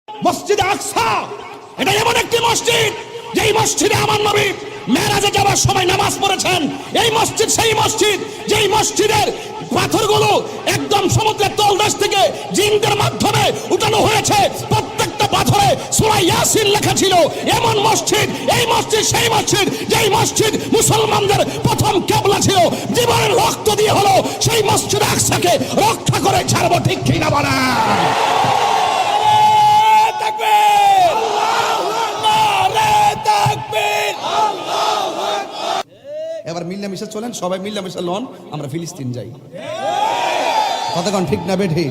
মসজিদে আকসা এটা এমন একটি মসজিদ যেই মসজিদে আমার নবী মেরাজে যাওয়ার সময় নামাজ পড়েছেন। এই মসজিদ সেই মসজিদ যেই মসজিদের পাথরগুলো একদম সমুদ্রের তলদেশ থেকে জিনদের মাধ্যমে উঠানো হয়েছে। প্রত্যেকটা পাথরে সূরা ইয়াসিন লেখা ছিল। এমন মসজিদ, এই মসজিদ সেই মসজিদ যেই মসজিদ মুসলমানদের প্রথম কিবলা ছিল। জীবনের রক্ত দিয়ে হলো সেই মসজিদ আকসাকে রক্ষা করে ছাড়বো, ঠিক কি না বলেন? এবার মিল্লামিশা চলেন, সবাই মিল্লামিশা লন, আমরা ফিলিস্তিন যাই। কতক্ষণ ঠিক না বেঠে?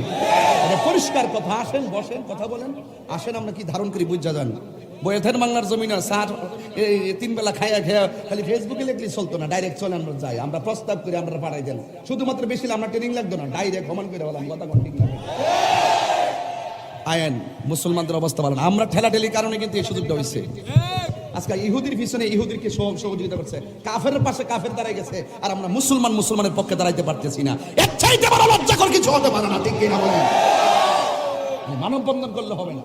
এটা পরিষ্কার কথা। আসেন, বসেন, কথা বলেন। আসেন, আমরা কি ধারণ করি বুঝা যান। বইয়ের বাংলার জমিনে সার তিন বেলা খাইয়া খেয়া খালি ফেসবুকে লিখলে চলতো না। ডাইরেক্ট চলে আমরা যাই, আমরা প্রস্তাব করি, আমরা পাঠাই দেন। শুধুমাত্র বেশি আমরা ট্রেনিং লাগতো না, ডাইরেক্ট সমান করে বললাম। কতক্ষণ ঠিক না? আয়েন মুসলমানদের অবস্থা ভালো না। আমরা ঠেলাঠেলির কারণে কিন্তু এই সুযোগটা হয়েছে। আজকে ইহুদির পিছনে ইহুদিরকে সহযোগিতা করছে, কাফের পাশে কাফের দাঁড়াই গেছে, আর আমরা মুসলমানের পক্ষে দাঁড়াইতে পারতেছি না। এর চাইতে বড় লজ্জাকর কিছু হতে পারে না, ঠিক কিনা বলেন? মানববন্ধন করলে হবে না।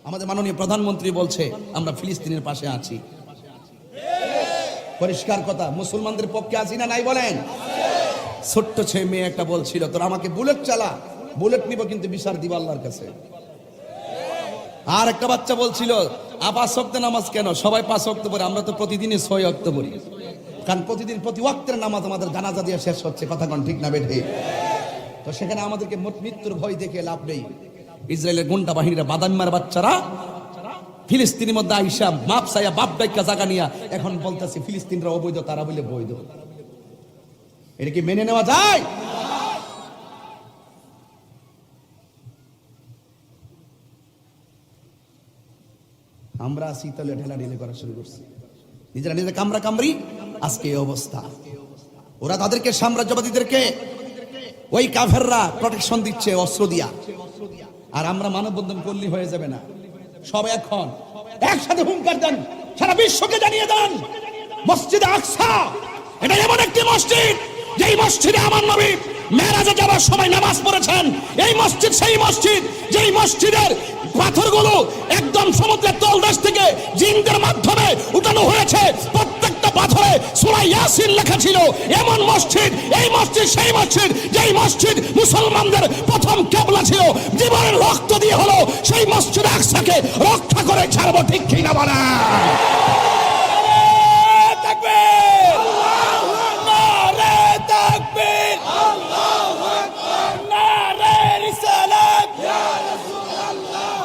আমাদের মাননীয় প্রধানমন্ত্রী বলছে আমরা ফিলিস্তিনের পাশে আছি। পরিষ্কার কথা, মুসলমানদের পক্ষে আছি না নাই বলেন? ছোট্ট ছেলে মেয়ে একটা বলছিল, তোর আমাকে বুলেট চালা, বুলেট নিব কিন্তু বিচার দিব আল্লাহর কাছে। আর একটা বাচ্চা বলছিল, পাঁচ ওয়াক্ত নামাজ কেন? সবাই 5 ওয়াক্ত পড়ে, আমরা তো প্রতিদিনই 6 ওয়াক্ত পড়ি। কারণ প্রতিদিন প্রতি ওয়াক্তের নামাজ আমাদের জানাজা দিয়ে শেষ হচ্ছে। কথা কোন ঠিক না বেঠে? তো সেখানে আমাদেরকে মৃত্যুর ভয় দেখে লাভ নেই। ইসরায়েলের গুন্ডা বাহিনীরা, বাদামিমার বাচ্চারা ফিলিস্তিনের মধ্যে আইসা মাপ চাইয়া বাপ ডাইকা জায়গা নিয়া এখন বলতেছে ফিলিস্তিনরা অবৈধ, তারা বলে বৈধ। এটা কি মেনে নেওয়া যায়? আমরা শীতলে ঢেলাঢেলি করা শুরু করছি, নিজেরা নিজে কামরা কামড়ি। আজকে এই অবস্থা। ওরা তাদেরকে, সাম্রাজ্যবাদীদেরকে, ওই কাফেররা প্রোটেকশন দিচ্ছে অস্ত্র দিয়া। আর আমরা মানববন্ধন করলে হয়ে যাবে না। সবাই এখন একসাথে হুঙ্কার দেন, সারা বিশ্বকে জানিয়ে দেন, মসজিদে আকসা এটা এমন একটি মসজিদ যেই মসজিদে আমার নবী মেরাজে যাওয়ার সময় নামাজ পড়েছেন। এই মসজিদ সেই মসজিদ যেই মসজিদের পাথরগুলো একদম সমুদ্রের তলদেশ থেকে জিনদের মাধ্যমে উঠানো হয়েছে। প্রত্যেকটা পাথরে সূরা ইয়াসিন লেখা ছিল। এমন মসজিদ, এই মসজিদ সেই মসজিদ যেই মসজিদ মুসলমানদের প্রথম কিবলা ছিল। জীবনের রক্ত দিয়ে হলো সেই মসজিদ আকসাকে রক্ষা করে ছাড়বো, ঠিক কি না বলেন?